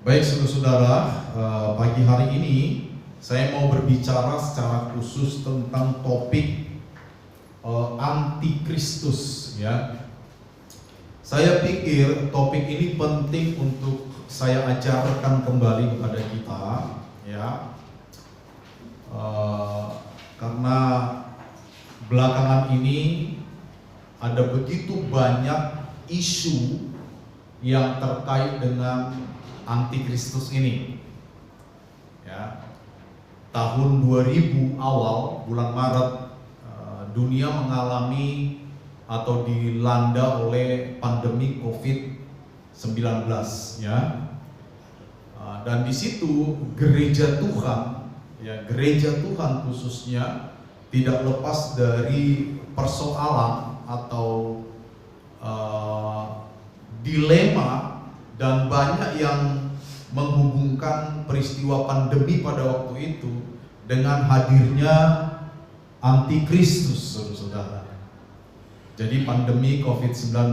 Baik saudara-saudara, pagi hari ini saya mau berbicara secara khusus tentang topik antikristus ya. Saya pikir topik ini penting untuk saya ajarkan kembali kepada kita ya. Karena belakangan ini ada begitu banyak isu yang terkait dengan antikristus ini ya. Tahun 2000 awal bulan Maret dunia mengalami atau dilanda oleh pandemi COVID-19 ya. Dan di situ gereja Tuhan ya, gereja Tuhan khususnya tidak lepas dari persoalan atau dilema, dan banyak yang menghubungkan peristiwa pandemi pada waktu itu dengan hadirnya antikristus, saudara-saudara. Jadi pandemi COVID-19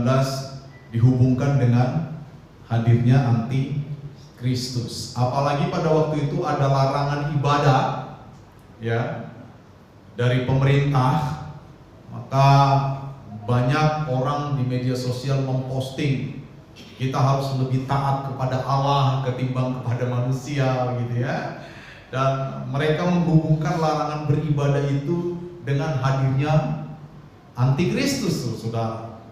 dihubungkan dengan hadirnya antikristus. Apalagi pada waktu itu ada larangan ibadah ya dari pemerintah, maka banyak orang di media sosial memposting kita harus lebih taat kepada Allah ketimbang kepada manusia gitu ya. Dan mereka menghubungkan larangan beribadah itu dengan hadirnya antikristus, saudara.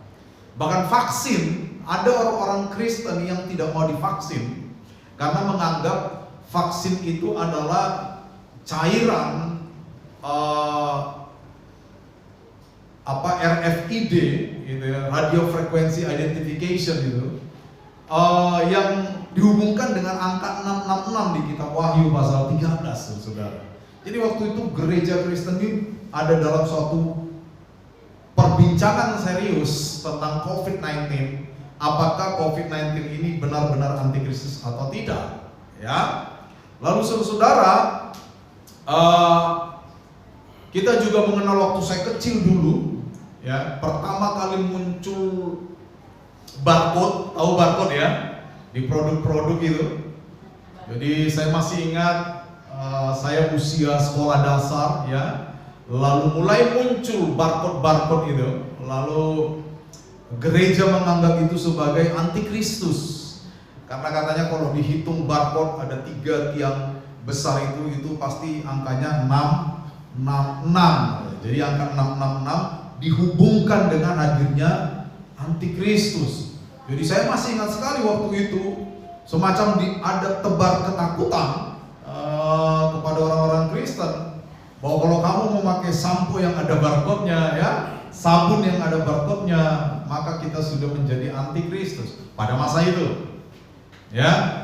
Bahkan vaksin, ada orang-orang Kristen yang tidak mau divaksin karena menganggap vaksin itu adalah cairan RFID gitu ya, radio frequency identification itu yang dihubungkan dengan angka 666 di kitab Wahyu pasal 13, saudara. Jadi waktu itu gereja Kristen ini ada dalam suatu perbincangan serius tentang COVID-19. Apakah COVID-19 ini benar-benar antikristus atau tidak? Ya. Lalu saudara, kita juga mengenal waktu saya kecil dulu, ya, pertama kali muncul barcode, tahu barcode ya, di produk-produk itu. Jadi saya masih ingat saya usia sekolah dasar ya, lalu mulai muncul barcode-barcode itu, lalu gereja menganggap itu sebagai antikristus karena katanya kalau dihitung barcode ada 3 tiang besar itu pasti angkanya 666. Jadi angka 666 dihubungkan dengan hadirnya antikristus. Jadi saya masih ingat sekali waktu itu semacam ada tebar ketakutan kepada orang-orang Kristen bahwa kalau kamu memakai sampo yang ada barcode-nya ya, sabun yang ada barcode-nya, maka kita sudah menjadi antikristus pada masa itu. Ya.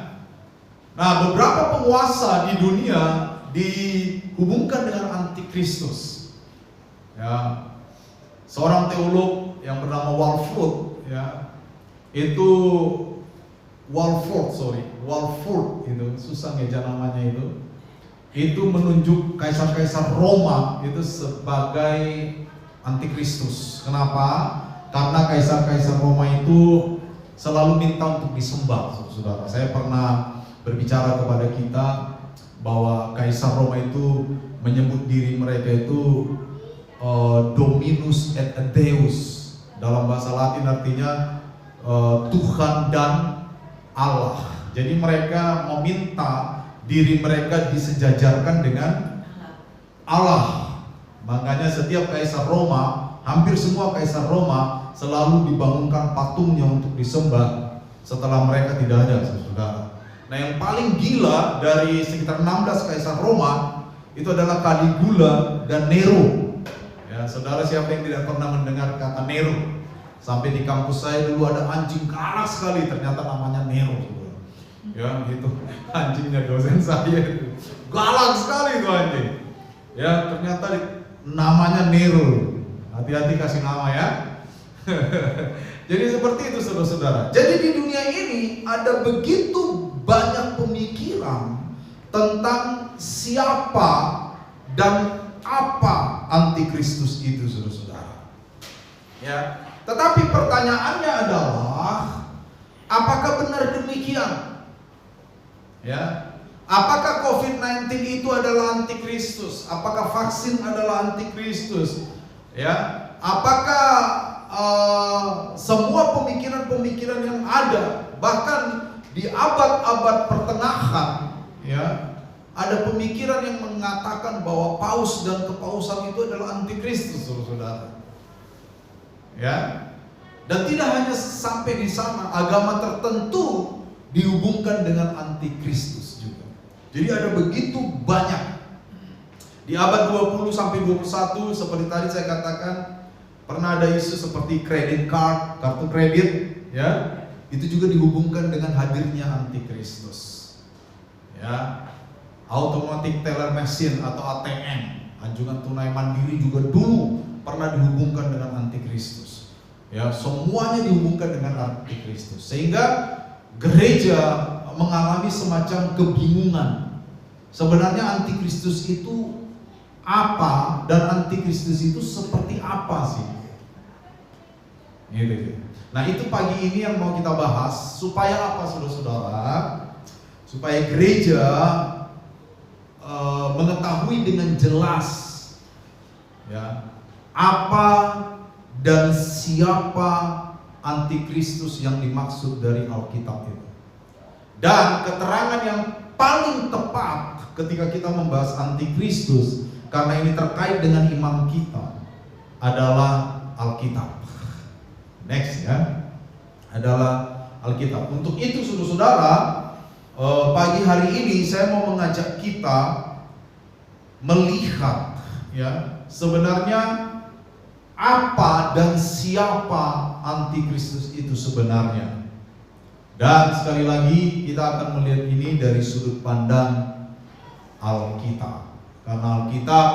Nah, beberapa penguasa di dunia dihubungkan dengan antikristus. Ya. Seorang teolog yang bernama Walford ya, itu Walford itu susah ngeja namanya itu menunjuk kaisar-kaisar Roma itu sebagai antikristus. Kenapa? Karena kaisar-kaisar Roma itu selalu minta untuk disembah, saudara. Saya pernah berbicara kepada kita bahwa kaisar Roma itu menyebut diri mereka itu Dominus et Deus, dalam bahasa Latin artinya Tuhan dan Allah. Jadi mereka meminta diri mereka disejajarkan dengan Allah. Makanya setiap kaisar Roma, hampir semua kaisar Roma selalu dibangunkan patungnya untuk disembah setelah mereka tidak ada, saudara. Nah, yang paling gila dari sekitar 16 kaisar Roma itu adalah Caligula dan Nero. Ya, saudara, siapa yang tidak pernah mendengar kata Nero? Sampai di kampus saya dulu ada anjing galak sekali, ternyata namanya Nero. Ya, itu anjingnya dosen saya itu. Galak sekali itu anjing. Ya, ternyata namanya Nero. Hati-hati kasih nama ya. Jadi seperti itu, saudara-saudara. Jadi di dunia ini ada begitu banyak pemikiran tentang siapa dan apa antikristus itu, saudara-saudara. Ya, tetapi pertanyaannya adalah apakah benar demikian? Ya. Apakah COVID-19 itu adalah antikristus? Apakah vaksin adalah antikristus? Ya. Apakah semua pemikiran-pemikiran yang ada, bahkan di abad-abad pertengahan, ya, ada pemikiran yang mengatakan bahwa paus dan kepausan itu adalah antikristus, saudara. Ya. Dan tidak hanya sampai di sana, agama tertentu dihubungkan dengan antikristus juga. Jadi ada begitu banyak. Di abad 20 sampai 21 seperti tadi saya katakan, pernah ada isu seperti credit card, kartu kredit, ya. Itu juga dihubungkan dengan hadirnya antikristus. Ya. Automatic teller machine atau ATM, anjungan tunai mandiri juga dulu pernah dihubungkan dengan antikristus. Ya, semuanya dihubungkan dengan antikristus. Sehingga gereja mengalami semacam kebingungan. Sebenarnya antikristus itu apa dan antikristus itu seperti apa sih? Gitu. Nah, itu pagi ini yang mau kita bahas. Supaya apa, saudara-saudara? Supaya gereja mengetahui dengan jelas, ya, apa dan siapa antikristus yang dimaksud dari Alkitab itu. Dan keterangan yang paling tepat ketika kita membahas antikristus, karena ini terkait dengan iman kita, adalah Alkitab. Next, ya, adalah Alkitab. Untuk itu, saudara-saudara, pagi hari ini saya mau mengajak kita melihat, ya, sebenarnya apa dan siapa antikristus itu sebenarnya. Dan sekali lagi kita akan melihat ini dari sudut pandang Alkitab. Karena Alkitab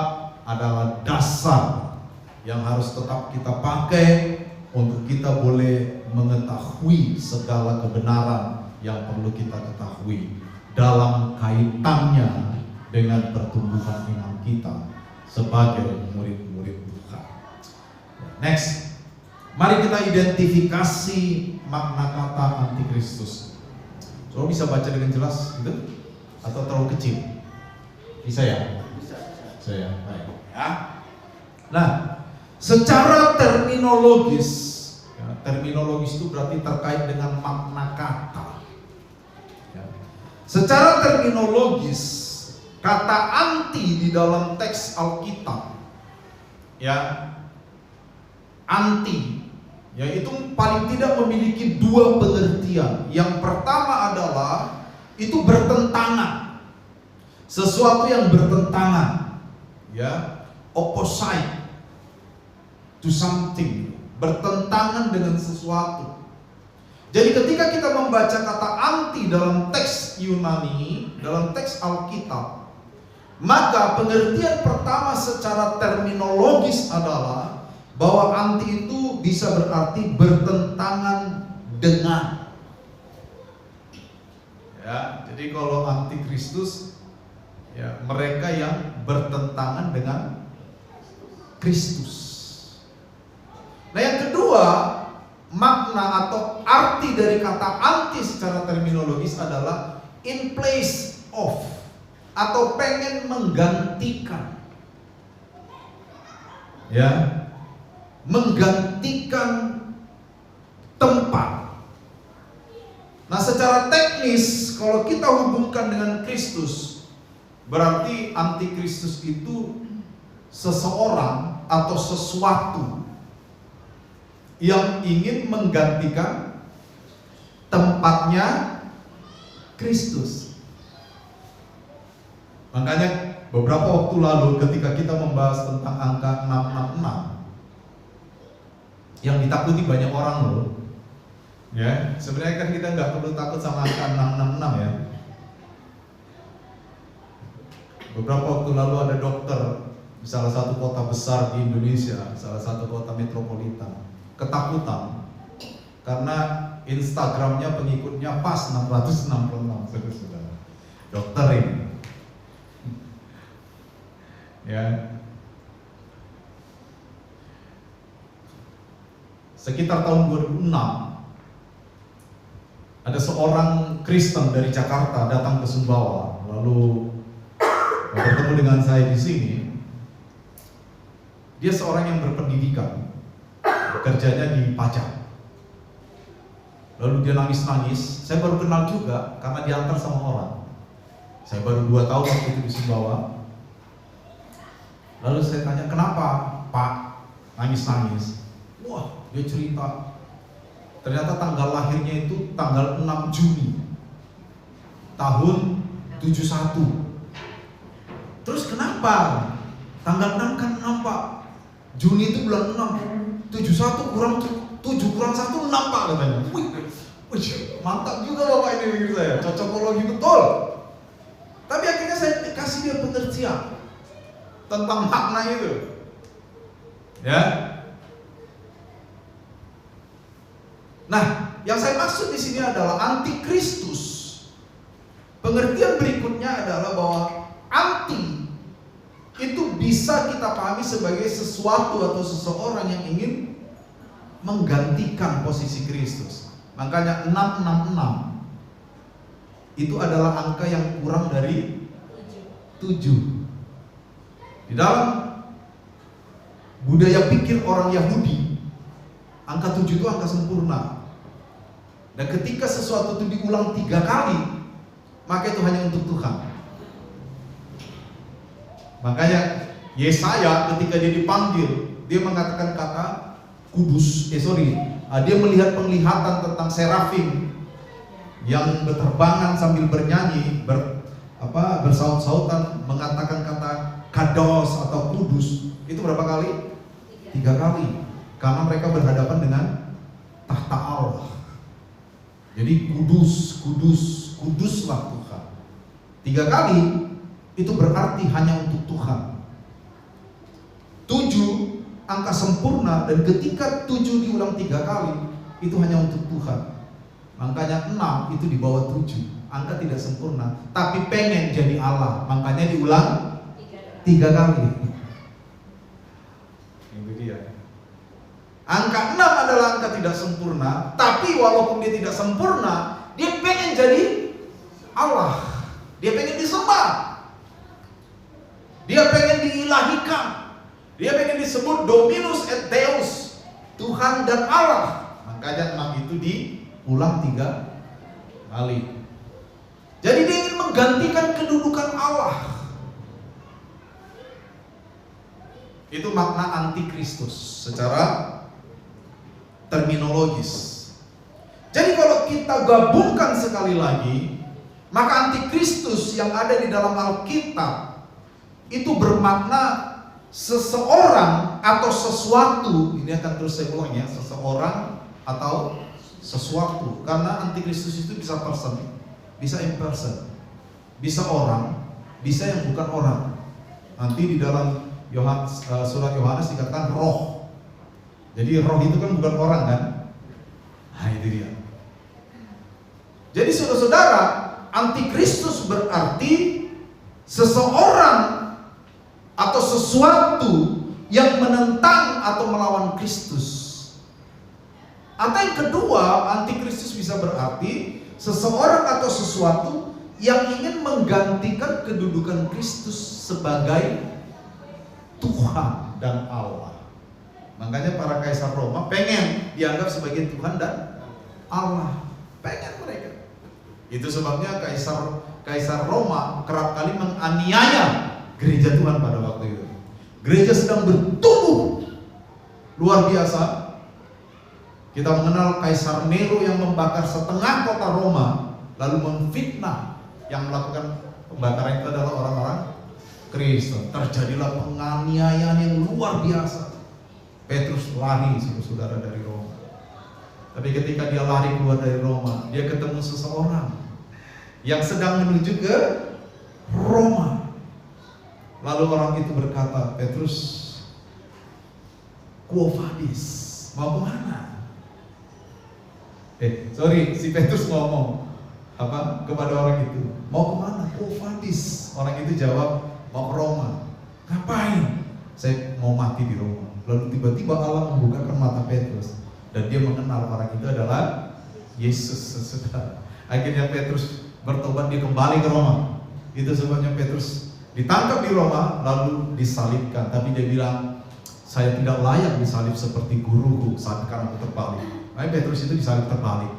adalah dasar yang harus tetap kita pakai untuk kita boleh mengetahui segala kebenaran yang perlu kita ketahui dalam kaitannya dengan pertumbuhan iman kita sebagai murid-murid Tuhan. Next, mari kita identifikasi makna kata antikristus. Coba bisa baca dengan jelas gitu? Atau terlalu kecil? Bisa ya? Bisa ya, baik. Ya. Nah, secara terminologis, ya, terminologis itu berarti terkait dengan makna kata. Ya. Secara terminologis, kata anti di dalam teks Alkitab, ya, anti, yaitu paling tidak memiliki dua pengertian. Yang pertama adalah itu bertentangan, sesuatu yang bertentangan, ya, opposite to something, bertentangan dengan sesuatu. Jadi ketika kita membaca kata anti dalam teks Yunani, dalam teks Alkitab, maka pengertian pertama secara terminologis adalah bahwa anti itu bisa berarti bertentangan dengan. Ya, jadi kalau antikristus, ya, mereka yang bertentangan dengan Kristus. Nah, yang kedua, makna atau arti dari kata anti secara terminologis adalah in place of, atau pengen menggantikan. Ya, menggantikan tempat. Nah, secara teknis kalau kita hubungkan dengan Kristus, berarti antikristus itu seseorang atau sesuatu yang ingin menggantikan tempatnya Kristus. Makanya beberapa waktu lalu ketika kita membahas tentang angka 666, yang ditakuti banyak orang loh. Ya, sebenarnya kan kita nggak perlu takut sama angka 666 ya. Beberapa waktu lalu ada dokter di salah satu kota besar di Indonesia, salah satu kota metropolitan, ketakutan karena Instagramnya pengikutnya pas 666, saudara. Dokter ini, ya. Sekitar tahun 2006, Ada seorang Kristen dari Jakarta datang ke Sumbawa, lalu bertemu dengan saya di sini. Dia seorang yang berpendidikan, kerjanya di pajak. Lalu dia nangis-nangis. Saya baru kenal juga karena diantar sama orang. Saya baru 2 tahun waktu itu di Sumbawa. Lalu saya tanya, kenapa Pak nangis-nangis? Wah, dia cerita. Ternyata tanggal lahirnya itu tanggal 6 Juni tahun 71. Terus kenapa? Tanggal 6 kan 6 Pak. Juni itu bulan 6. 71 kurang 7 kurang 1 6 Pak katanya. Wih, mantap juga Bapak ini pikir saya. Cocokologi betul. Tapi akhirnya saya kasih dia pengertian tentang makna itu. Ya. Nah, yang saya maksud di sini adalah antikristus. Pengertian berikutnya adalah bahwa anti itu bisa kita pahami sebagai sesuatu atau seseorang yang ingin menggantikan posisi Kristus. Makanya 666 itu adalah angka yang kurang dari 7. Di dalam budaya pikir orang Yahudi, angka 7 itu angka sempurna. Dan ketika sesuatu itu diulang 3 kali, maka itu hanya untuk Tuhan. Makanya Yesaya ketika dia dipanggil, dia mengatakan kata kudus, dia melihat penglihatan tentang serafim yang berterbangan sambil bernyanyi, bersaut-sautan mengatakan kata kados atau kudus. Itu berapa kali? 3 kali. Karena mereka berhadapan dengan tahta Allah. Jadi kudus, kudus, kuduslah Tuhan. 3 kali itu berarti hanya untuk Tuhan. 7 angka sempurna, dan ketika 7 diulang 3 kali itu hanya untuk Tuhan. Makanya 6 itu di bawah 7, angka tidak sempurna, tapi pengen jadi Allah, makanya diulang 3 kali. Itu dia. Angka 6 adalah angka tidak sempurna, tapi walaupun dia tidak sempurna, dia pengen jadi Allah. Dia pengen disembah. Dia pengen diilahikan. Dia pengen disebut Dominus et Deus, Tuhan dan Allah. Makanya 6 itu diulang 3 kali. Jadi dia ingin menggantikan kedudukan Allah. Itu makna antikristus secara terminologis. Jadi kalau kita gabungkan sekali lagi, maka antikristus yang ada di dalam Alkitab itu bermakna seseorang atau sesuatu. Ini akan terus saya ulang ya, seseorang atau sesuatu. Karena antikristus itu bisa person, bisa imperson, bisa orang, bisa yang bukan orang. Nanti di dalam surat Yohanes dikatakan roh. Jadi roh itu kan bukan orang kan? Nah itu dia. Jadi saudara-saudara, antikristus berarti seseorang atau sesuatu yang menentang atau melawan Kristus. Atau yang kedua, antikristus bisa berarti seseorang atau sesuatu yang ingin menggantikan kedudukan Kristus sebagai Tuhan dan Allah. Makanya para kaisar Roma pengen dianggap sebagai Tuhan dan Allah. Pengen mereka. Itu sebabnya kaisar Roma kerap kali menganiaya gereja Tuhan pada waktu itu. Gereja sedang bertumbuh luar biasa. Kita mengenal Kaisar Nero yang membakar setengah kota Roma, lalu memfitnah. Yang melakukan pembakaran itu adalah orang-orang Kristen. Terjadilah penganiayaan yang luar biasa. Petrus lari, saudara, dari Roma. Tapi ketika dia lari keluar dari Roma, dia ketemu seseorang yang sedang menuju ke Roma. Lalu orang itu berkata, Petrus, quo vadis, mau kemana? Si Petrus ngomong kepada orang itu, mau kemana? Quo vadis. Orang itu jawab, mau ke Roma. Ngapain? Saya mau mati di Roma. Lalu tiba-tiba Allah membukakan mata Petrus, dan dia mengenal orang itu adalah Yesus, saudara. Akhirnya Petrus bertobat, dia kembali ke Roma. Itu sebabnya Petrus ditangkap di Roma lalu disalibkan. Tapi dia bilang, saya tidak layak disalib seperti guruku saat karena aku terbalik. Nah, Petrus itu disalib terbalik.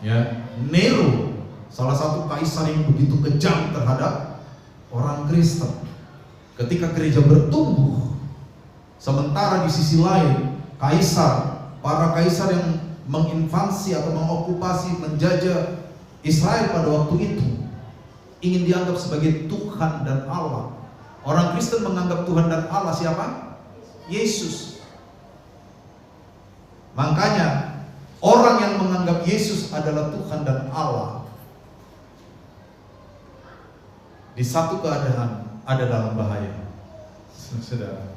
Ya, Nero, salah satu kaisar yang begitu kejam terhadap orang Kristen. Ketika gereja bertumbuh, sementara di sisi lain para kaisar yang menginvasi atau mengokupasi, menjajah Israel pada waktu itu, ingin dianggap sebagai Tuhan dan Allah. Orang Kristen menganggap Tuhan dan Allah siapa? Yesus. Makanya orang yang menganggap Yesus adalah Tuhan dan Allah, di satu keadaan ada dalam bahaya. Saudara,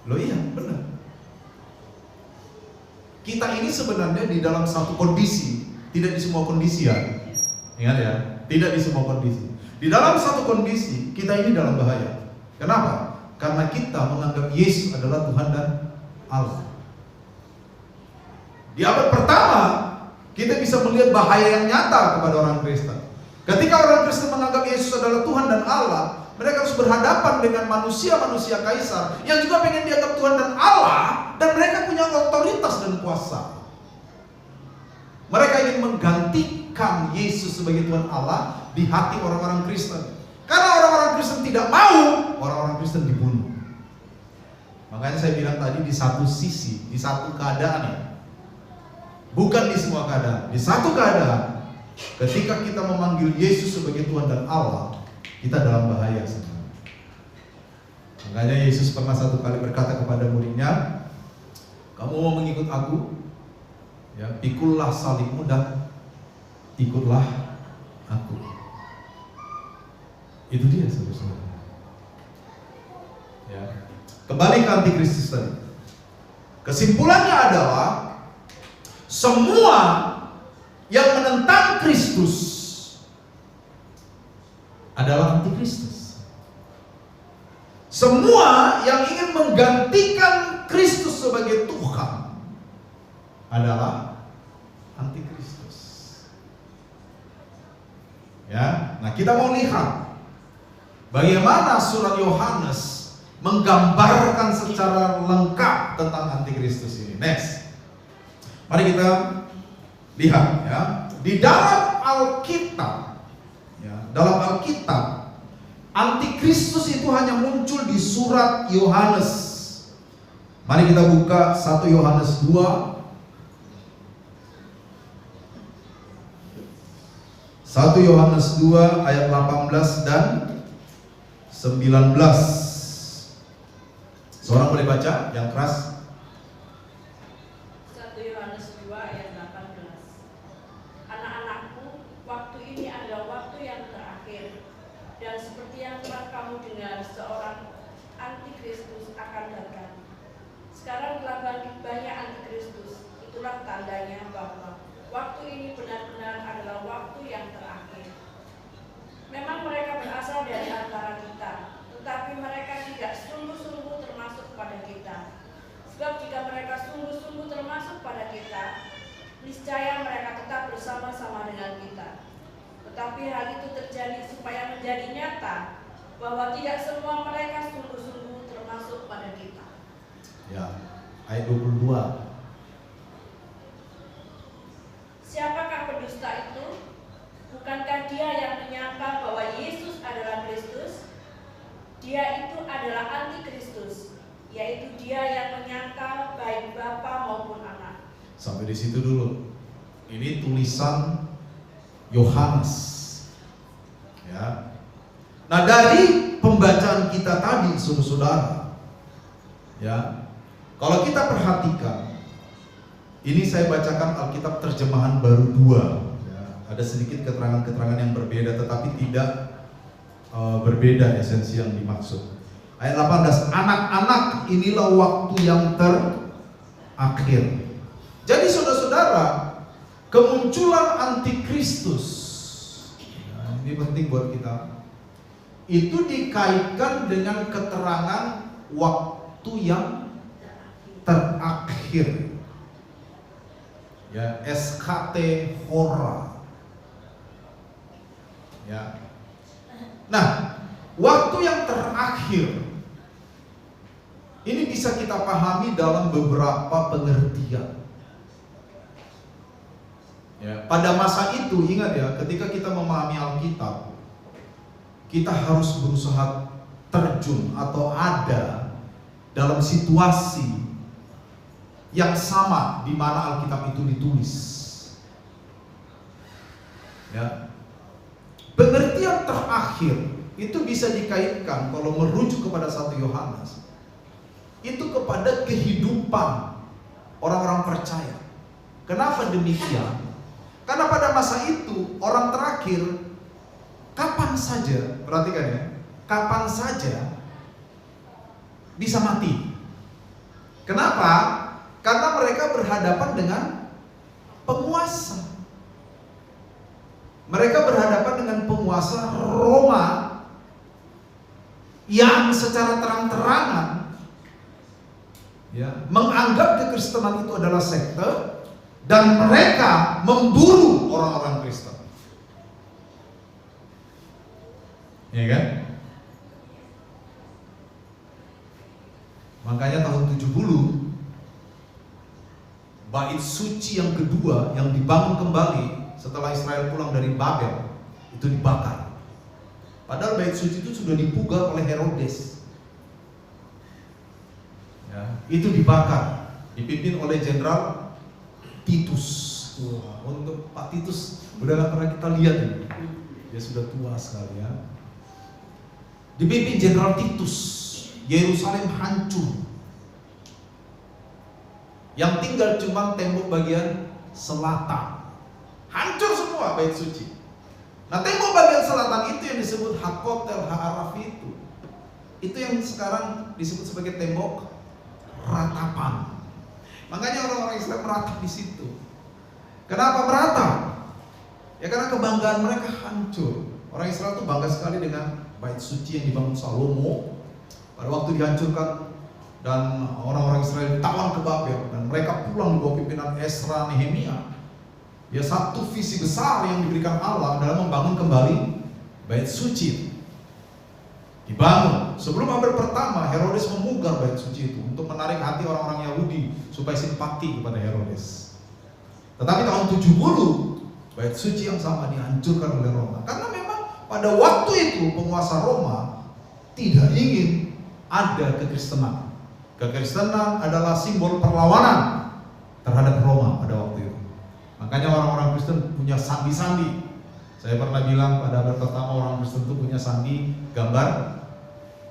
loh iya benar. Kita ini sebenarnya di dalam satu kondisi, tidak di semua kondisi ya. Ingat ya, tidak di semua kondisi. Di dalam satu kondisi, kita ini dalam bahaya. Kenapa? Karena kita menganggap Yesus adalah Tuhan dan Allah. Di abad pertama, kita bisa melihat bahaya yang nyata kepada orang Kristen. Ketika orang Kristen menganggap Yesus adalah Tuhan dan Allah, mereka harus berhadapan dengan manusia-manusia kaisar yang juga pengen dianggap Tuhan dan Allah, dan mereka punya otoritas dan kuasa. Mereka ingin menggantikan Yesus sebagai Tuhan Allah di hati orang-orang Kristen. Karena orang-orang Kristen tidak mau, orang-orang Kristen dibunuh. Makanya saya bilang tadi, di satu sisi, di satu keadaan ya, bukan di semua keadaan, di satu keadaan, ketika kita memanggil Yesus sebagai Tuhan dan Allah, kita dalam bahaya sebenarnya. Makanya Yesus pernah satu kali berkata kepada muridnya, kamu mau mengikut aku, ya, pikullah salibmu dan ikutlah aku. Itu dia saudara. Ya. Kembali ke antikristus tadi. Kesimpulannya adalah semua yang menentang Kristus adalah antikristus. Semua yang ingin menggantikan Kristus sebagai Tuhan adalah antikristus. Ya, nah kita mau lihat bagaimana surat Yohanes menggambarkan secara lengkap tentang antikristus ini. Next, mari kita lihat ya, di dalam Alkitab. Ya, dalam Alkitab, antikristus itu hanya muncul di surat Yohanes. Mari kita buka 1 Yohanes 2. 1 Yohanes 2 ayat 18 dan 19. Seorang boleh baca yang keras? 1 Yohanes 2 ayat 18. Anak-anakku, waktu ini adalah waktu yang terakhir. Dan seperti yang telah kamu dengar, seorang antikristus akan datang. Sekarang telah banyak antikristus. Itulah tandanya bahwa waktu ini benar-benar adalah waktu yang terakhir. Memang mereka berasal dari antara kita, tetapi mereka tidak sungguh-sungguh termasuk pada kita. Sebab jika mereka sungguh-sungguh termasuk pada kita, niscaya mereka tetap bersama-sama dengan kita. Tetapi hal itu terjadi supaya menjadi nyata bahwa tidak semua mereka sungguh-sungguh termasuk pada kita. Ya, ayat 22. Siapakah pendusta itu? Bukankah dia yang menyangka bahwa Yesus adalah Kristus? Dia itu adalah antikristus, yaitu dia yang menyangka baik Bapa maupun Anak. Sampai di situ dulu. Ini tulisan Yohanes. Ya. Nah, dari pembacaan kita tadi, saudara-saudara, ya, kalau kita perhatikan, ini saya bacakan Alkitab terjemahan baru 2. Ada sedikit keterangan-keterangan yang berbeda, tetapi tidak berbeda esensi yang dimaksud. Ayat 18, anak-anak inilah waktu yang terakhir. Jadi saudara-saudara, kemunculan antikristus, nah, ini penting buat kita, itu dikaitkan dengan keterangan waktu yang terakhir. Ya, SKT Hora. Ya. Nah, waktu yang terakhir ini bisa kita pahami dalam beberapa pengertian. Ya, pada masa itu ingat ya, ketika kita memahami Alkitab, kita harus berusaha terjun atau ada dalam situasi yang sama di mana Alkitab itu ditulis. Ya. Pengertian terakhir itu bisa dikaitkan kalau merujuk kepada 1 Yohanes itu kepada kehidupan orang-orang percaya. Kenapa demikian? Karena pada masa itu orang terakhir kapan saja, perhatikan ya, kapan saja bisa mati. Kenapa? Karena mereka berhadapan dengan penguasa. Mereka berhadapan dengan penguasa Roma yang secara terang-terangan ya, menganggap kekristenan itu adalah sekte dan mereka memburu orang-orang Kristen. Ya kan? Makanya tahun 70 bait suci yang kedua yang dibangun kembali setelah Israel pulang dari Babel itu dibakar. Padahal bait suci itu sudah dipugar oleh Herodes. Ya, itu dibakar, dipimpin oleh Jenderal Titus. Wah, untuk Pak Titus udah gak pernah kita lihat ini. Dia sudah tua sekali ya. Dipimpin Jenderal Titus, Yerusalem hancur. Yang tinggal cuma tembok bagian selatan. Hancur semua bait suci. Nah, tembok bagian selatan itu yang disebut Hakotel Ha'araf itu. Itu yang sekarang disebut sebagai tembok ratapan. Makanya orang-orang Islam meratap di situ. Kenapa meratap? Ya karena kebanggaan mereka hancur. Orang Israel itu bangga sekali dengan bait suci yang dibangun Salomo. Pada waktu dihancurkan dan orang-orang Israel ditawan ke Babel dan mereka pulang di bawah pimpinan Ezra Nehemia. Ya, satu visi besar yang diberikan Allah adalah membangun kembali bait suci. Dibangun. Sebelum abad pertama, Herodes memugar bait suci itu untuk menarik hati orang-orang Yahudi supaya simpati kepada Herodes. Tetapi tahun 70, bait suci yang sama dihancurkan oleh Roma. Karena memang pada waktu itu penguasa Roma tidak ingin ada kekristenan. Kekristenan adalah simbol perlawanan terhadap Roma pada waktu itu. Makanya orang-orang Kristen punya sandi-sandi. Saya pernah bilang pada abad pertama orang Kristen itu punya sandi gambar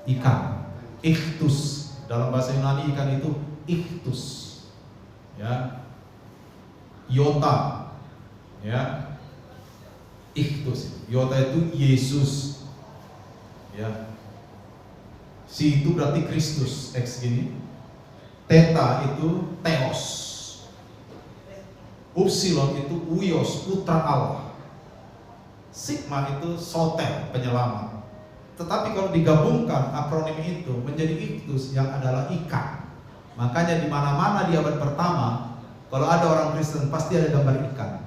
ikan, ichthus. Dalam bahasa Yunani ikan itu ichthus. Ya. Iota. Ya. Ichthus. Iota itu Yesus. Ya. Si itu berarti Kristus, X gini. Theta itu Theos. Upsilon itu Uios, putra Allah. Sigma itu Soter, penyelamat. Tetapi kalau digabungkan akronim itu menjadi ichthus yang adalah ikan. Makanya di mana-mana di abad pertama kalau ada orang Kristen pasti ada gambar ikan.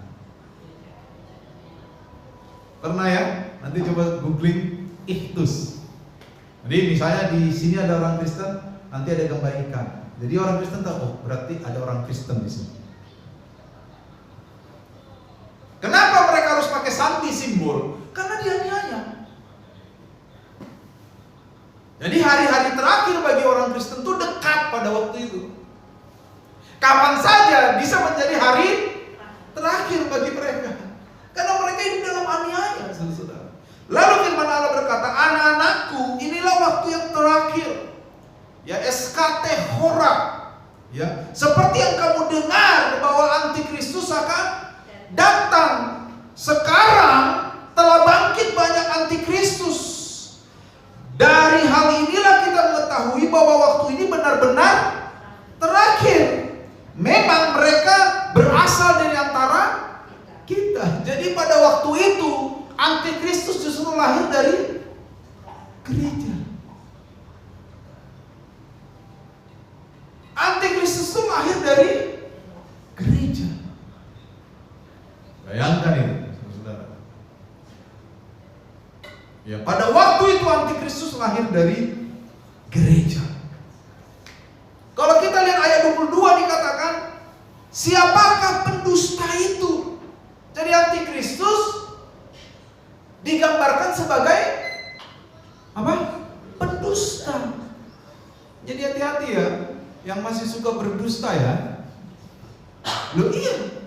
Pernah ya? Nanti coba googling ichthus. Jadi misalnya di sini ada orang Kristen, nanti ada gambar ikan. Jadi orang Kristen tahu, oh berarti ada orang Kristen di sini. Kenapa mereka harus pakai sandi simbol? Karena dianiaya. Jadi hari-hari terakhir bagi orang Kristen itu dekat pada waktu itu. Kapan saja bisa menjadi hari terakhir bagi mereka. Karena mereka hidup dalam aniaya, saudara-saudara. Lalu firman Allah berkata, anak-anakku, inilah waktu yang terakhir. Ya, SKT Hora. Ya, seperti yang kamu dengar bahwa antikristus akan datang. Sekarang telah bangkit banyak antikristus. Dari hal inilah kita mengetahui bahwa waktu ini benar-benar terakhir. Memang mereka berasal dari antara kita. Jadi pada waktu itu antikristus justru lahir dari gereja. Antikristus itu lahir dari gereja. Bayangkan itu, saudara. Ya, pada waktu itu Antikristus lahir dari gereja. Kalau kita lihat ayat 22 dikatakan, siapakah pendusta itu? Jadi Antikristus digambarkan sebagai apa? Pendusta. Jadi hati-hati ya, yang masih suka berdusta ya. Loh iya.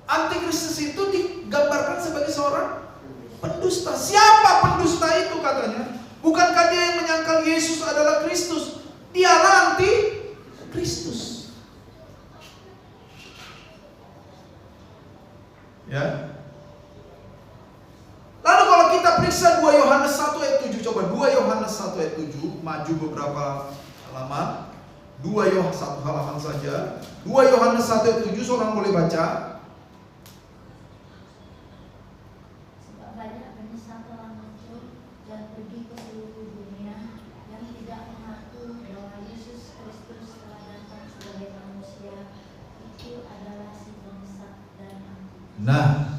Antikristus itu digambarkan sebagai seorang pendusta. Siapa pendusta itu katanya? Bukankah dia yang menyangkal Yesus adalah Kristus? Dialah anti-Kristus. Ya. Lalu kalau kita periksa 2 Yohanes 1 ayat 7, coba 2 Yohanes 1 ayat 7, maju beberapa halaman. 2 Yohanes 1 halaman saja. 2 Yohanes 1 ayat 7, seorang boleh baca. Sebab banyak penyesat telah muncul dan pergi ke seluruh dunia yang tidak mengaku bahwa Yesus Kristus telah datang sebagai manusia. Itu adalah si penyesat dan antikristus. Nah,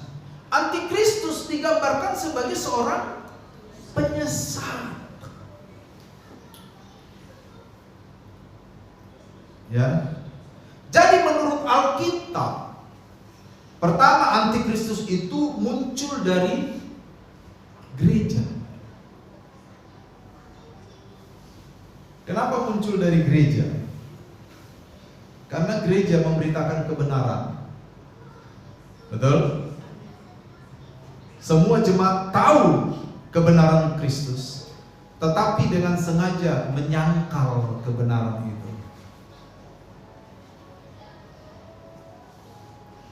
Antikristus digambarkan sebagai seorang penyesat. Ya. Jadi menurut Alkitab, pertama Antikristus itu muncul dari gereja. Kenapa muncul dari gereja? Karena gereja memberitakan kebenaran. Betul? Semua jemaat tahu kebenaran Kristus, tetapi dengan sengaja menyangkal kebenaran itu.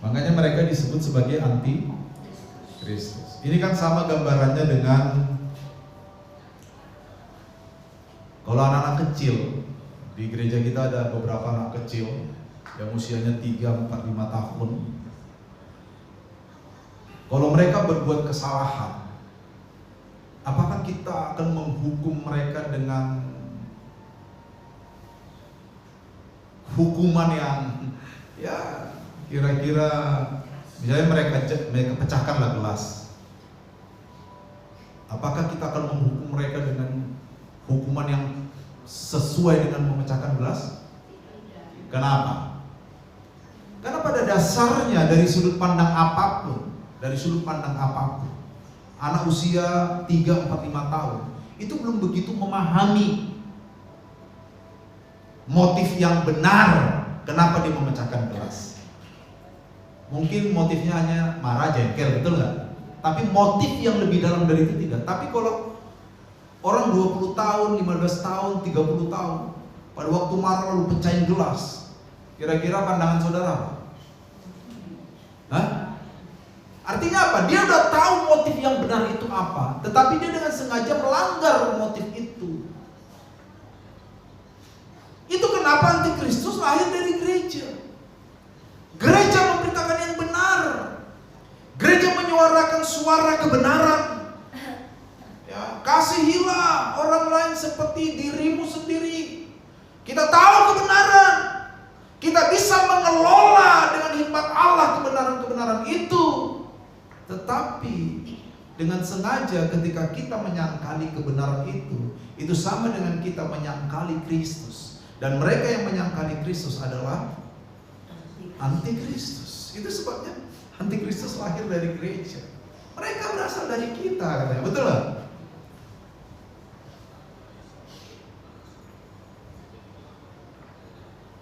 Makanya mereka disebut sebagai anti-Kristus. Ini kan sama gambarannya dengan kalau anak-anak kecil. Di gereja kita ada beberapa anak kecil yang usianya 3, 4, 5 tahun. Kalau mereka berbuat kesalahan, apakah kita akan menghukum mereka dengan hukuman yang ya kira-kira misalnya mereka pecahkanlah gelas? Apakah kita akan menghukum mereka dengan hukuman yang sesuai dengan memecahkan gelas? Kenapa? Karena pada dasarnya dari sudut pandang apapun, anak usia 3, 4, 5 tahun itu belum begitu memahami motif yang benar kenapa dia memecahkan gelas. Mungkin motifnya hanya marah, jengkel, betul nggak? Tapi motif yang lebih dalam dari itu tidak. Tapi kalau orang 20 tahun, 15 tahun, 30 tahun pada waktu marah lalu pecahin gelas, kira-kira pandangan saudara apa? Hah? Artinya apa? Dia udah tahu motif yang benar itu apa, tetapi dia dengan sengaja melanggar motif itu. Itu kenapa Antikristus lahir dari gereja. Gereja memberitakan yang benar. Gereja menyuarakan suara kebenaran. Ya, kasihilah orang lain seperti dirimu sendiri. Kita tahu kebenaran. Kita bisa mengelola dengan hikmat Allah kebenaran-kebenaran itu. Tetapi dengan sengaja ketika kita menyangkali kebenaran itu sama dengan kita menyangkali Kristus. Dan mereka yang menyangkali Kristus adalah Antikristus. Itu sebabnya Antikristus lahir dari gereja. Mereka berasal dari kita katanya, betul lah?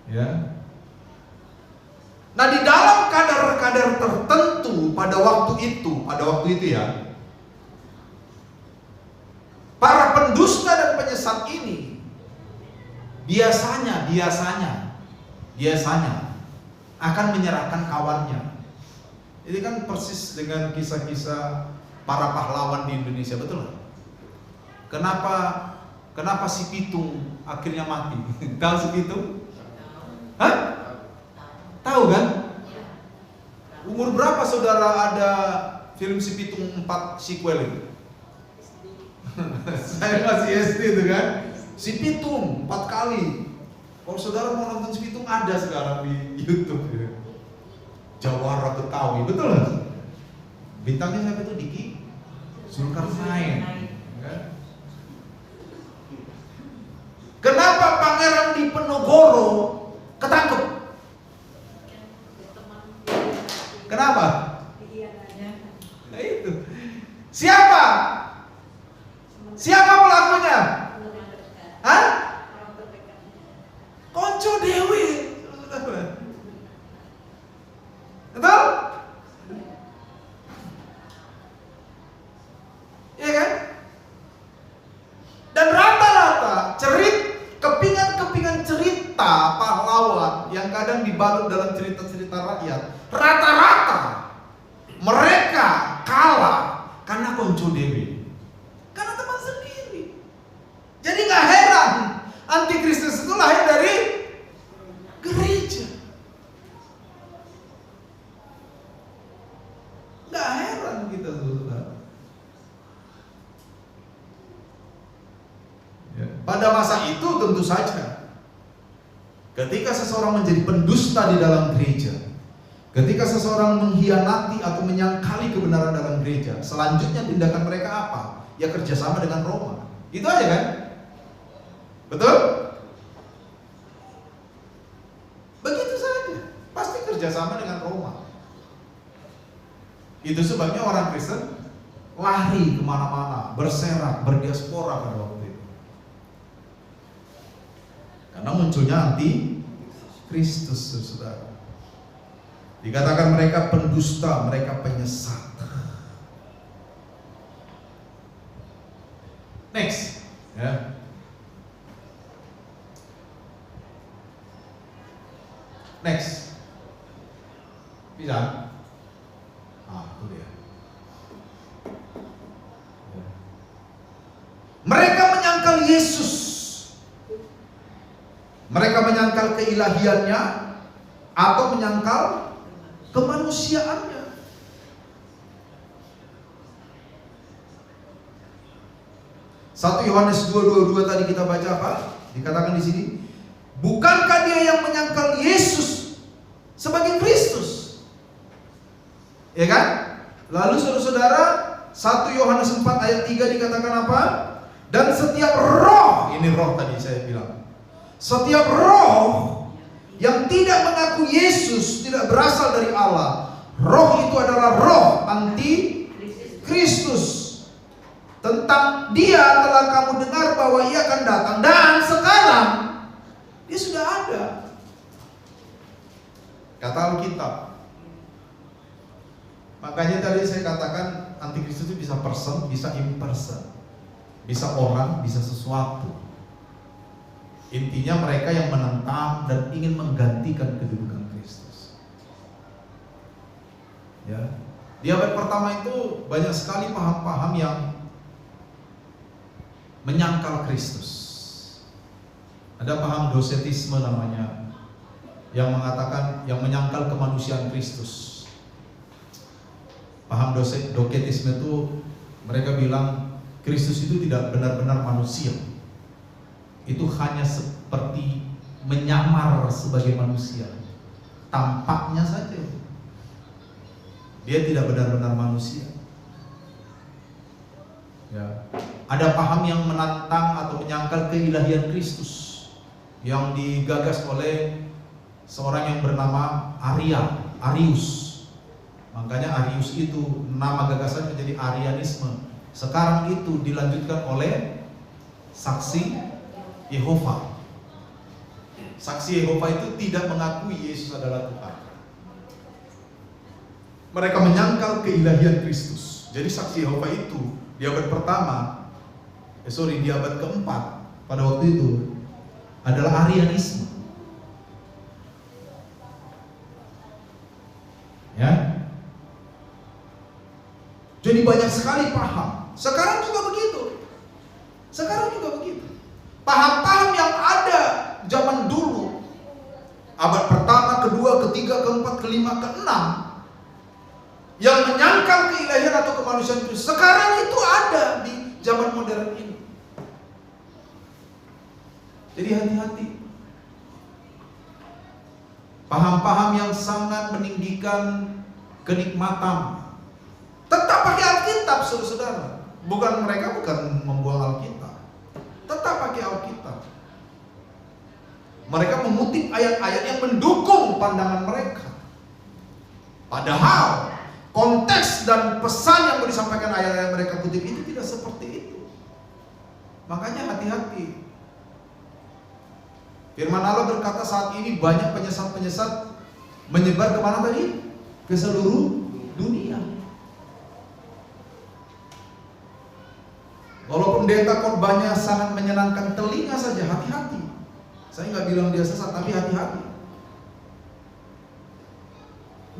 Ya. Nah, di dalam kadar-kadar tertentu pada waktu itu ya, para pendusta dan penyesat ini biasanya akan menyerahkan kawannya. Ini kan persis dengan kisah-kisah para pahlawan di Indonesia, betul nggak? Kenapa si Pitung akhirnya mati? Tahu si Pitung? Hah? Tahu kan? Umur berapa saudara ada film si Pitung 4 sequel itu? Saya masih SD itu kan. Si Pitung 4 kali. Kalau saudara mau nonton Si Pitung, ada sekarang di YouTube. Jawara Betawi, betul nggak? Bintangnya siapa itu? Diki Zulkarnain. Kenapa Pangeran Diponegoro ketangkep? Kenapa? Nah itu. Siapa? Siapa pelakunya? Hah? Konco Dewi. Betul? Iya kan? Dan rata-rata kepingan cerita pahlawan yang kadang dibalut dalam cerita-cerita rakyat, rata-rata mereka kalah karena Konco Dewi, karena teman sendiri. Jadi gak heran antikristus itu lahir dari gereja. Gak heran kita, saudara. Pada masa itu tentu saja, ketika seseorang menjadi pendusta di dalam gereja, ketika seseorang mengkhianati atau menyangkali kebenaran dalam gereja, selanjutnya tindakan mereka apa? Ya kerjasama dengan Roma. Itu aja kan? Betul? Begitu saja. Pasti kerjasama dengan Roma. Itu sebabnya orang Kristen lari kemana-mana, berserak, berdiaspora pada waktu itu. Karena munculnya anti-Kristus, saudara. Dikatakan mereka pendusta, mereka penyesat. Next, ya. Next, bisa? Itu dia. Mereka menyangkal Yesus. Mereka menyangkal keilahiannya atau menyangkal kemanusiaannya. Satu Yohanes 2:22 tadi kita baca apa? Dikatakan di sini, bukankah dia yang menyangkal Yesus sebagai Kristus? Ya kan? Lalu saudara-saudara, 1 Yohanes 4 ayat 3 dikatakan apa? Dan setiap roh, ini roh tadi saya bilang, setiap roh yang tidak mengaku Yesus tidak berasal dari Allah. Roh itu adalah roh anti-Kristus. Tentang dia telah kamu dengar bahwa ia akan datang, dan sekarang dia sudah ada. Kata Alkitab. Makanya tadi saya katakan antikristus itu bisa person, bisa imperson, bisa orang, bisa sesuatu. Intinya mereka yang menentang dan ingin menggantikan kedudukan Kristus. Ya, di abad pertama itu banyak sekali paham-paham yang menyangkal Kristus. Ada paham docetisme namanya, yang mengatakan, yang menyangkal kemanusiaan Kristus. Paham docetisme itu mereka bilang Kristus itu tidak benar-benar manusia. Itu hanya seperti menyamar sebagai manusia, tampaknya saja. Dia tidak benar-benar manusia. Ya. Ada paham yang menantang atau menyangkal keilahian Kristus yang digagas oleh seorang yang bernama Arius. Makanya Arius itu nama gagasan menjadi Arianisme. Sekarang itu dilanjutkan oleh Saksi Yehova. Saksi Yehova itu tidak mengakui Yesus adalah Tuhan. Mereka menyangkal keilahian Kristus. Jadi Saksi Yehova itu di abad pertama, di abad keempat pada waktu itu adalah Arianisme. Ya. Jadi banyak sekali paham. Sekarang juga begitu. Paham-paham yang ada zaman dulu, abad pertama, kedua, ketiga, keempat, kelima, keenam, yang menyangkal keilahian atau kemanusiaan Kristus, sekarang itu ada di zaman modern ini. Jadi hati-hati. Paham-paham yang sangat meninggikan kenikmatan. Tetap pakai Alkitab, saudara-saudara. Mereka bukan membuang Alkitab. Tetap pakai Alkitab. Mereka mengutip ayat-ayat yang mendukung pandangan mereka. Padahal konteks dan pesan yang disampaikan ayat-ayat mereka kutip itu tidak seperti itu. Makanya hati-hati. Firman Allah berkata saat ini banyak penyesat-penyesat menyebar kemana tadi? Ke seluruh dunia. Kalau pendeta khotbahnya sangat menyenangkan telinga saja, hati-hati. Saya nggak bilang dia sesat, tapi hati-hati.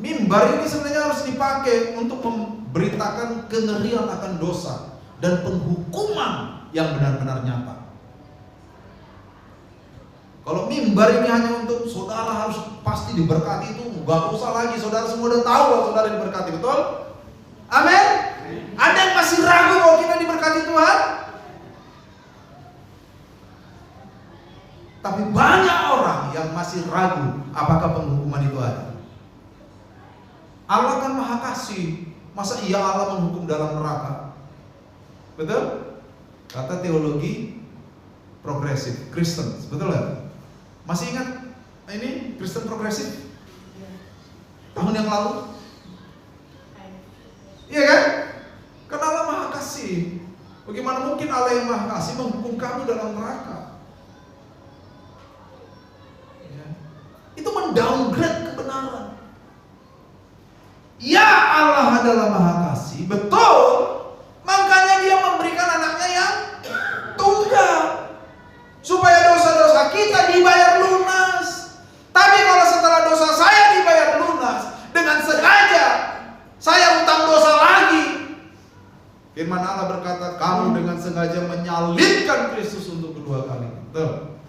Mimbar ini sebenarnya harus dipakai untuk memberitakan kengerian akan dosa dan penghukuman yang benar-benar nyata. Kalau mimbar ini hanya untuk saudara harus pasti diberkati, itu gak usah lagi, saudara semua udah tahu bahwa saudara diberkati, betul? Amin. Ada yang masih ragu bahwa kita diberkati Tuhan? Tapi banyak orang yang masih ragu apakah penghukuman itu ada. Allah kan maha kasih, masa iya Allah menghukum dalam neraka? Betul? Kata teologi progresif, Kristen, betul kan? Masih ingat ini Kristen progresif? Tahun yang lalu? Iya kan? Karena Allah maha kasih. Bagaimana mungkin Allah yang maha kasih menghukum kamu dalam neraka? Ya. Itu mendowngrade kebenaran. Ya, Allah adalah maha kasih, betul. Makanya dia memberikan anaknya yang tunggal, supaya dosa-dosa kita dibayar lunas. Tapi kalau setelah dosa saya dibayar lunas, dengan sengaja saya utang dosa lagi, firman Allah berkata, kamu dengan sengaja menyalibkan Kristus untuk kedua kali. Betul.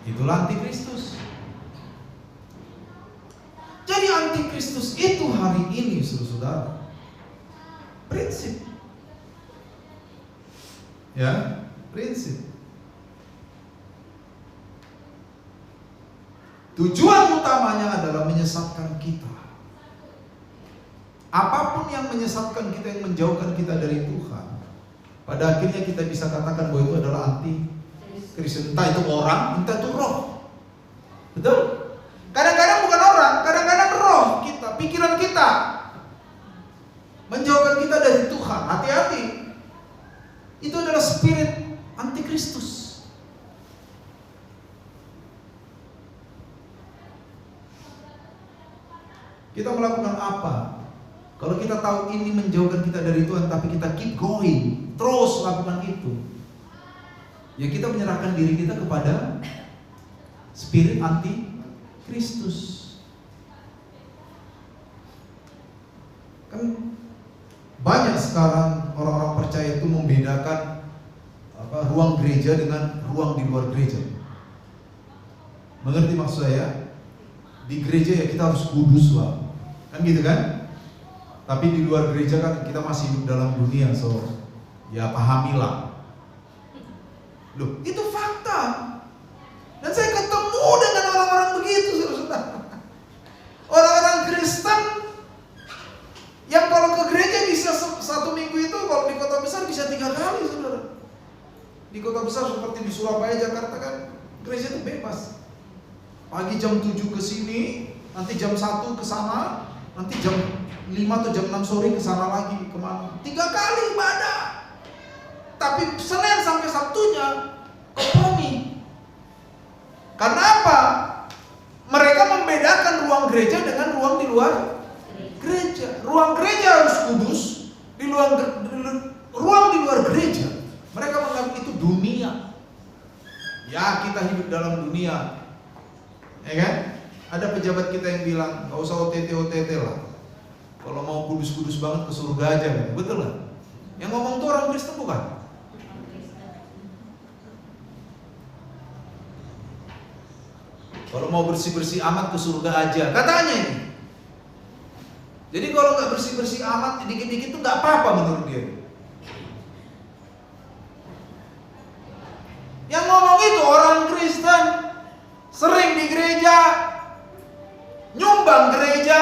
Itulah antikristus. Jadi antikristus itu hari ini, saudara, prinsip. Ya, prinsip. Tujuan utamanya adalah menyesatkan kita. Apapun yang menyesatkan kita, yang menjauhkan kita dari Tuhan, pada akhirnya kita bisa katakan bahwa itu adalah anti-Kristus. Entah itu orang, entah itu roh. Betul? Kadang-kadang bukan orang, kadang-kadang roh kita, pikiran kita menjauhkan kita dari Tuhan. Hati-hati. Itu adalah spirit antikristus. Kita melakukan apa? Kalau kita tahu ini menjauhkan kita dari Tuhan, tapi kita keep going, terus lakukan itu, ya kita menyerahkan diri kita kepada spirit antikristus. Kan banyak sekarang orang-orang percaya itu membedakan ruang gereja dengan ruang di luar gereja. Mengerti maksud saya? Di gereja ya kita harus kudus lah, kan gitu kan? Tapi di luar gereja kan kita masih hidup dalam dunia, so ya pahamilah. Loh, itu fakta. Dan saya ketemu dengan orang-orang begitu, saudara-saudara. Orang-orang Kristen yang kalau ke gereja bisa satu minggu itu, kalau di kota besar bisa 3 kali, saudara. Di kota besar seperti di Surabaya, Jakarta kan gereja itu bebas. Pagi jam 7 ke sini, nanti jam 1 ke sana, nanti jam 5 atau jam 6 sore ke sana lagi, kemana? 3 kali ibadah. Tapi Senin sampai Sabtunya kompromi. Karena apa? Mereka membedakan ruang gereja dengan ruang di luar gereja. Ruang gereja harus kudus, ruang di luar gereja mereka menganggap itu dunia. Ya, kita hidup dalam dunia. Ya kan? Ada pejabat kita yang bilang, gak usah OTT lah. Kalau mau kudus-kudus banget ke surga aja, gitu. Betul lah. Yang ngomong tuh orang Kristen bukan? Kalau mau bersih-bersih amat ke surga aja, katanya ini. Jadi kalau nggak bersih-bersih amat, dikit-dikit tuh nggak apa-apa menurut dia. Yang ngomong itu orang Kristen, sering di gereja, nyumbang gereja,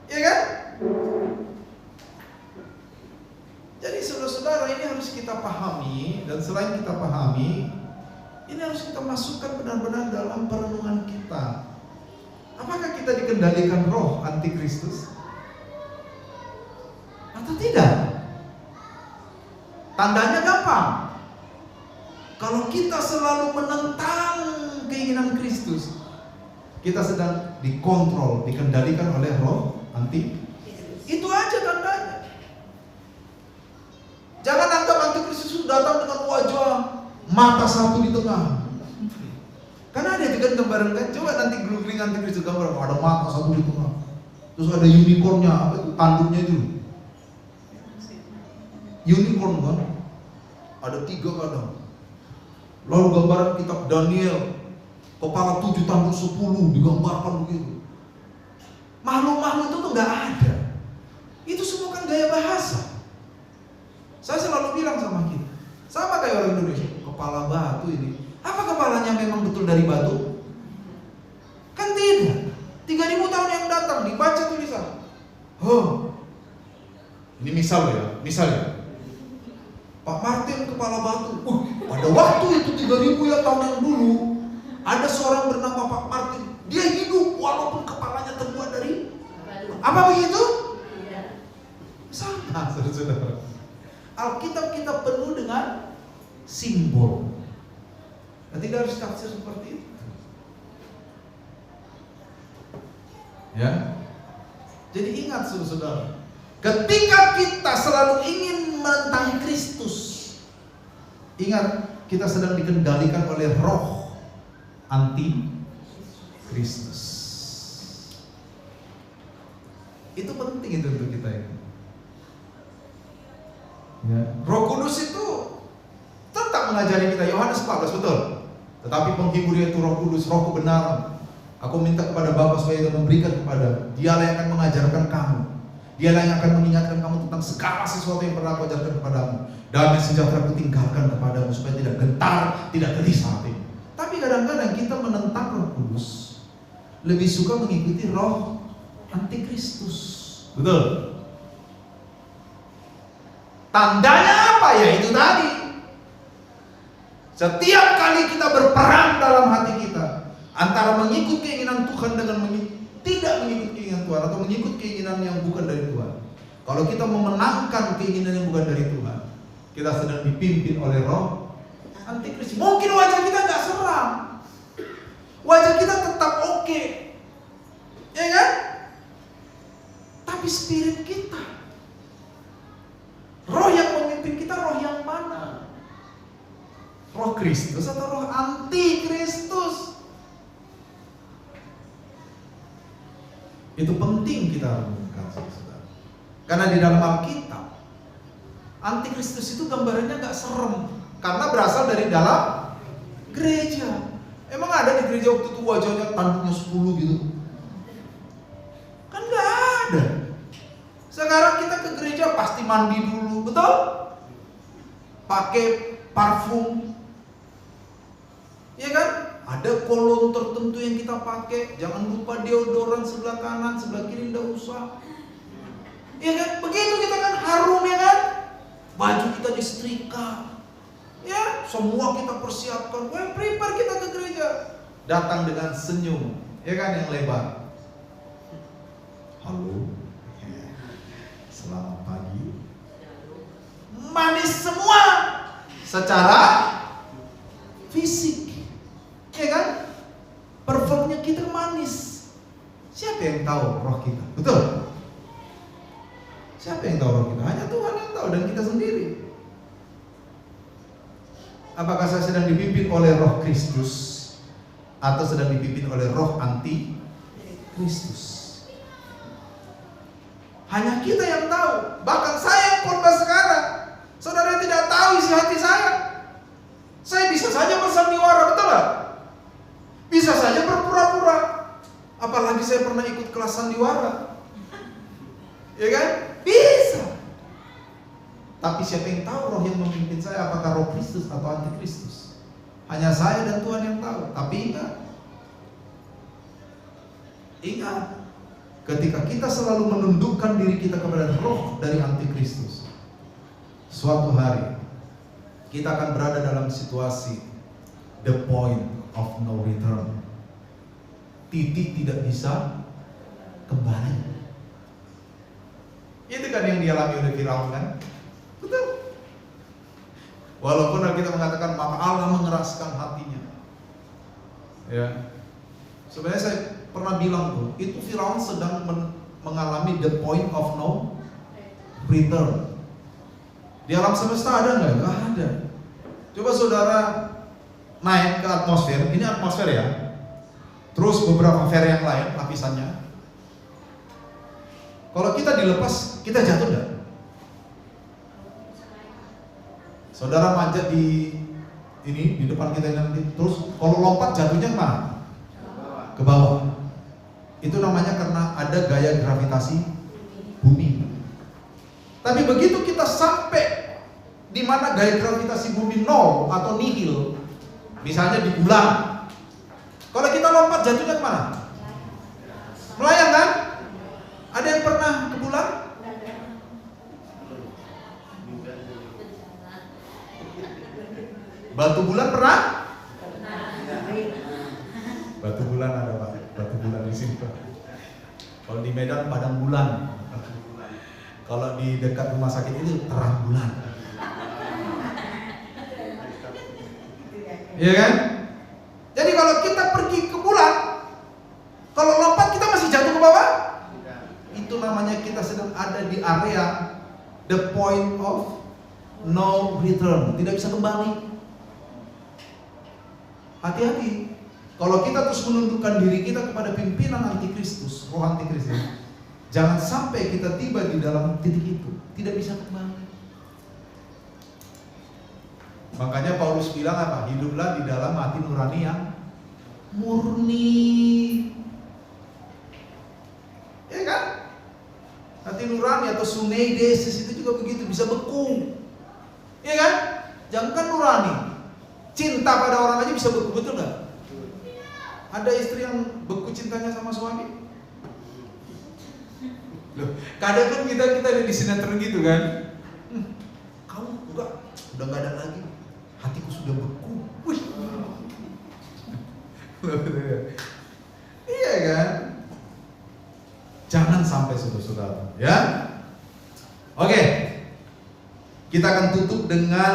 ya kan? Jadi saudara-saudara, ini harus kita pahami, dan selain kita pahami, ini harus kita masukkan benar-benar dalam perenungan kita. Apakah kita dikendalikan roh antikristus atau tidak? Tandanya gampang. Kalau kita selalu menentang keinginan Kristus, kita sedang dikontrol, dikendalikan oleh roh antikristus. Itu aja tandanya. Jangan anggap antikristus datang dengan wajah mata satu di tengah. Karena ada juga gambaran kan, coba nanti googling antikristus gambar, ada mata satu di tengah. Terus ada unicornnya, apa itu tanduknya itu? Unicorn kan? Ada 3 kadang. Lalu gambaran kitab Daniel, kepala 7 tanduk 10 digambarkan begitu. Makhluk-makhluk itu tuh nggak ada. Itu semua kan gaya bahasa. Saya selalu bilang sama kita, sama kayak orang Indonesia, kepala batu ini. Apa kepalanya memang betul dari batu? Kan tidak. 3000 tahun yang datang dibaca tulisan. Ini misal ya. Pak Martin kepala batu. Pada waktu itu 3000 ya tahun yang dulu, ada seorang bernama Pak Martin. Dia hidup walaupun kepalanya terbuat dari apa begitu? Sama, saudara-saudara. Alkitab kita penuh dengan simbol. Dan tidak harus tafsir seperti itu. Ya. Jadi ingat saudara, ketika kita selalu ingin menentang Kristus, ingat kita sedang dikendalikan oleh roh anti Kristus. Itu penting itu untuk kita ini. Ya. Roh Kudus itu tetap mengajari kita, Yohanes 14 betul. Tetapi penghibur yaitu Roh Kudus, Roh kebenaran. Aku minta kepada Bapa supaya Dia memberikan kepada. Dialah yang akan mengajarkan kamu. Dialah yang akan mengingatkan kamu tentang segala sesuatu yang pernah aku ajarkan kepadamu. Damai sejahtera aku tinggalkan kepadamu supaya tidak gentar, tidak gelisah hati. Tapi kadang-kadang kita menentang Roh Kudus, lebih suka mengikuti roh antikristus. Betul. Tandanya apa ya? Itu tadi. Setiap kali kita berperang dalam hati kita antara mengikut keinginan Tuhan dengan tidak mengikut keinginan Tuhan, atau mengikut keinginan yang bukan dari Tuhan. Kalau kita memenangkan keinginan yang bukan dari Tuhan, kita sedang dipimpin oleh roh antikristus. Mungkin wajah kita nggak seram, wajah kita tetap oke, ya kan? Tapi spirit kita, roh yang memimpin kita, roh yang mana? Roh Kristus atau roh antikristus? Itu penting kita renungkan, saudara. Karena di dalam Alkitab, antikristus itu gambarannya gak serem, karena berasal dari dalam gereja. Emang ada di gereja waktu itu wajahnya tanduknya 10 gitu? Kan gak ada. Sekarang kita ke gereja pasti mandi dulu, betul? Pakai parfum, ya kan? Ada kolon tertentu yang kita pakai. Jangan lupa deodoran sebelah kanan, sebelah kiri tidak usah. Ya kan? Begitu kita kan harum, ya kan? Baju kita disetrika, ya, semua kita persiapkan. Prepare kita ke gereja. Datang dengan senyum, ya kan, yang lebar. Halo, selamat pagi. Manis semua secara fisik, ya kan? Performnya kita manis. Siapa yang tahu roh kita? Betul? Siapa yang tahu roh kita? Hanya Tuhan yang tahu, dan kita sendiri. Apakah saya sedang dipimpin oleh roh Kristus atau sedang dipimpin oleh roh anti Kristus? Hanya kita yang tahu. Bahkan saya yang khotbah sekarang, saudara tidak tahu isi hati saya. Saya bisa saja bersandiwara, betul gak? Bisa saja berpura-pura. Apalagi saya pernah ikut kelas sandiwara, ya kan? Bisa. Tapi siapa yang tahu roh yang memimpin saya, apakah roh Kristus atau antikristus? Hanya saya dan Tuhan yang tahu. Tapi ingat, ketika kita selalu menundukkan diri kita kepada roh dari antikristus, suatu hari kita akan berada dalam situasi the point of no return. Titik tidak bisa kembali. Itu kan yang dialami oleh Firaun kan? Betul. Walaupun kita mengatakan maka Allah mengeraskan hatinya. Ya. Sebenarnya saya pernah bilang tuh, itu Firaun sedang mengalami the point of no return. Di alam semesta ada nggak? Nggak ada. Coba saudara naik ke atmosfer, ini atmosfer ya. Terus beberapa fer yang lain lapisannya. Kalau kita dilepas, kita jatuh nggak? Saudara manjat di depan kita nanti, terus kalau lompat jatuhnya kemana? Ke bawah. Itu namanya karena ada gaya gravitasi bumi. Tapi begitu kita sampai di mana gaya gravitasi bumi nol atau nihil, misalnya di bulan, kalau kita lompat jatuhnya kemana? Melayang kan? Ada yang pernah ke bulan? Batu bulan pernah? Batu bulan ada Pak, batu bulan di sini Pak. Kalau di Medan padang bulan. Kalau di dekat rumah sakit itu terang bulan. Iya kan? Jadi kalau kita pergi ke bulan, kalau lompat kita masih jatuh ke bawah. Itu namanya kita sedang ada di area the point of no return, tidak bisa kembali. Hati-hati. Kalau kita terus menundukkan diri kita kepada pimpinan antikristus, roh antikristus, jangan sampai kita tiba di dalam titik itu, tidak bisa kembali. Makanya Paulus bilang apa? Hiduplah di dalam hati nurani yang murni. Ya kan? Hati nurani atau sungai desis itu juga begitu, bisa beku. Ya kan? Jangan nurani. Cinta pada orang aja bisa beku, betul gak? Ada istri yang beku cintanya sama suami? Loh, kadang kan kita di sinetron gitu kan. Kamu udah gak ada lagi. Hatiku sudah beku. Wih. Iya kan? Jangan sampai saudara-saudara, ya. Oke. Kita akan tutup dengan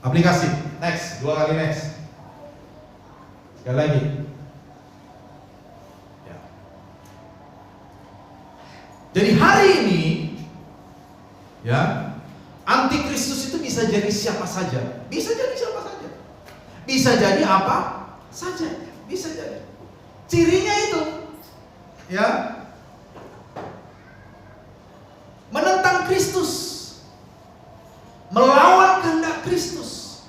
aplikasi. Next, 2 kali next. Sekali lagi. Ya. Jadi hari ini, ya, antikristus itu bisa jadi siapa saja. Bisa jadi siapa saja. Bisa jadi apa saja. Bisa jadi. Cirinya itu, ya, menentang Kristus, melawan kehendak Kristus,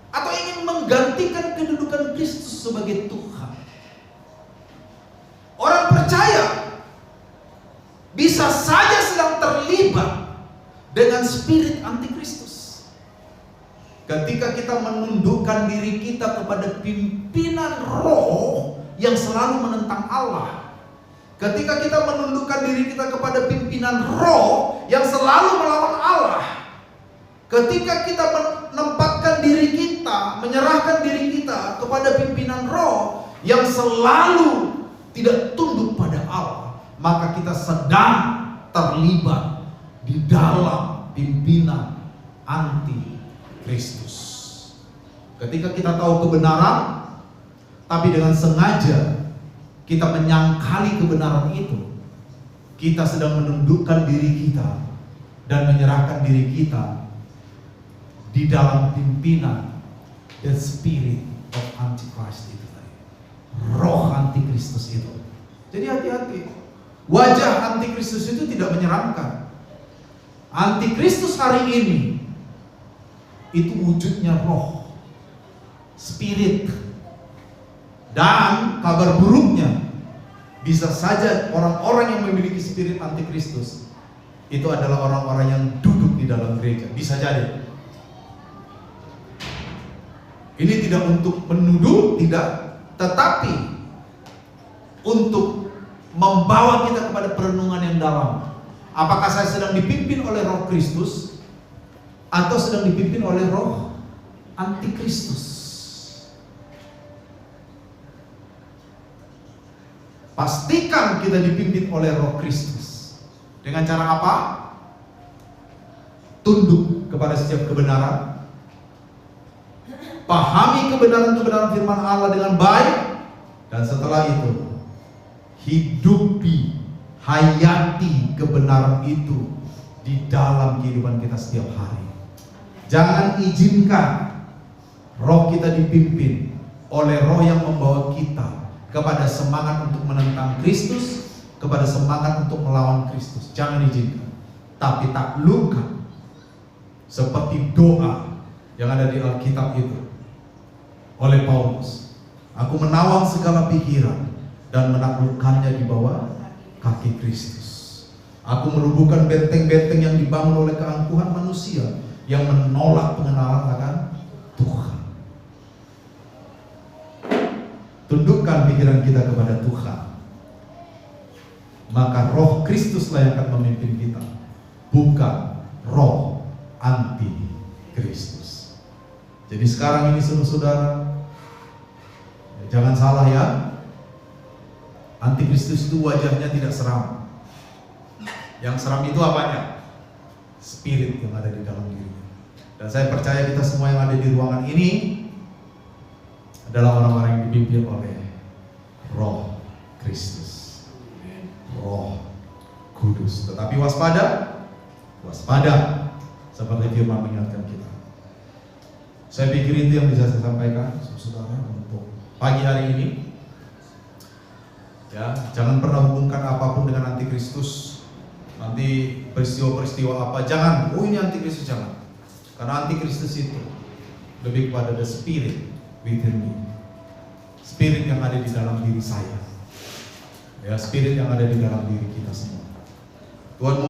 atau ingin menggantikan kedudukan Kristus sebagai Tuhan. Orang percaya bisa saja sedang terlibat dengan spirit antikristus. Ketika kita menundukkan diri kita kepada pimpinan roh yang selalu menentang Allah, ketika kita menundukkan diri kita kepada pimpinan roh yang selalu melawan Allah, ketika kita menempatkan diri kita, menyerahkan diri kita kepada pimpinan roh yang selalu tidak tunduk pada Allah, maka kita sedang terlibat di dalam pimpinan antikristus. Ketika kita tahu kebenaran, tapi dengan sengaja kita menyangkali kebenaran itu, kita sedang menundukkan diri kita dan menyerahkan diri kita di dalam pimpinan the spirit of antichrist itu tadi, roh antikristus itu. Jadi hati-hati. Wajah antikristus itu tidak menyeramkan. Antikristus hari ini itu wujudnya roh, spirit. Dan kabar buruknya, bisa saja orang-orang yang memiliki spirit antikristus itu adalah orang-orang yang duduk di dalam gereja. Bisa jadi. Ini tidak untuk menuduh, tidak, tetapi untuk membawa kita kepada perenungan yang dalam. Apakah saya sedang dipimpin oleh Roh Kristus atau sedang dipimpin oleh roh antikristus? Pastikan kita dipimpin oleh Roh Kristus. Dengan cara apa? Tunduk kepada setiap kebenaran, pahami kebenaran-kebenaran firman Allah dengan baik, dan setelah itu hidupi, hayati kebenaran itu di dalam kehidupan kita setiap hari. Jangan izinkan roh kita dipimpin oleh roh yang membawa kita kepada semangat untuk menentang Kristus, kepada semangat untuk melawan Kristus. Jangan izinkan, tapi taklukkan seperti doa yang ada di Alkitab itu oleh Paulus. Aku menawang segala pikiran dan menaklukkannya di bawah kaki Kristus. Aku merubuhkan benteng-benteng yang dibangun oleh keangkuhan manusia yang menolak pengenalan akan Tuhan. Tundukkan pikiran kita kepada Tuhan, maka roh Kristuslah yang akan memimpin kita, bukan roh anti Kristus. Jadi sekarang ini saudara, jangan salah ya, antikristus itu wajahnya tidak seram. Yang seram itu apanya? Spirit yang ada di dalam dirinya. Dan saya percaya kita semua yang ada di ruangan ini adalah orang-orang yang dipimpin oleh Roh Kristus, Roh Kudus. Tetapi waspada, waspada, seperti firman mengingatkan kita. Saya pikir itu yang bisa saya sampaikan, saudara, untuk pagi hari ini. Ya, jangan pernah hubungkan apapun dengan antikristus. Nanti peristiwa-peristiwa apa, jangan. Oh ini antikristus, jangan. Karena antikristus itu lebih kepada the spirit within me, spirit yang ada di dalam diri saya, ya, spirit yang ada di dalam diri kita semua. Tuhan